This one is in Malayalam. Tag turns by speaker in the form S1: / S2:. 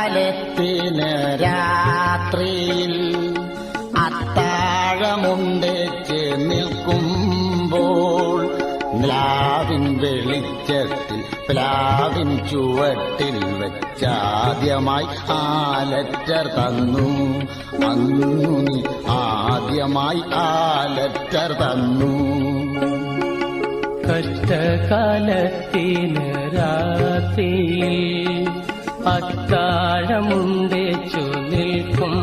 S1: കഷ്ടകാലത്തിന് രാത്രിയിൽ അത്താഴമുണ്ടേച്ച് നിൽക്കുമ്പോൾ നിലാവിൻ വെളിച്ചത്തിൽ പ്ലാവിൻ ചുവട്ടിൽ വെച്ചാദ്യമായി ആ ലെറ്റർ തന്നു. അന്നു നീ ആദ്യമായി ആ ലെറ്റർ തന്നു.
S2: കഷ്ടകാലത്തിന് രാത്രിയിൽ അത്താഴമുണ്ടേച്ചു നിൽക്കും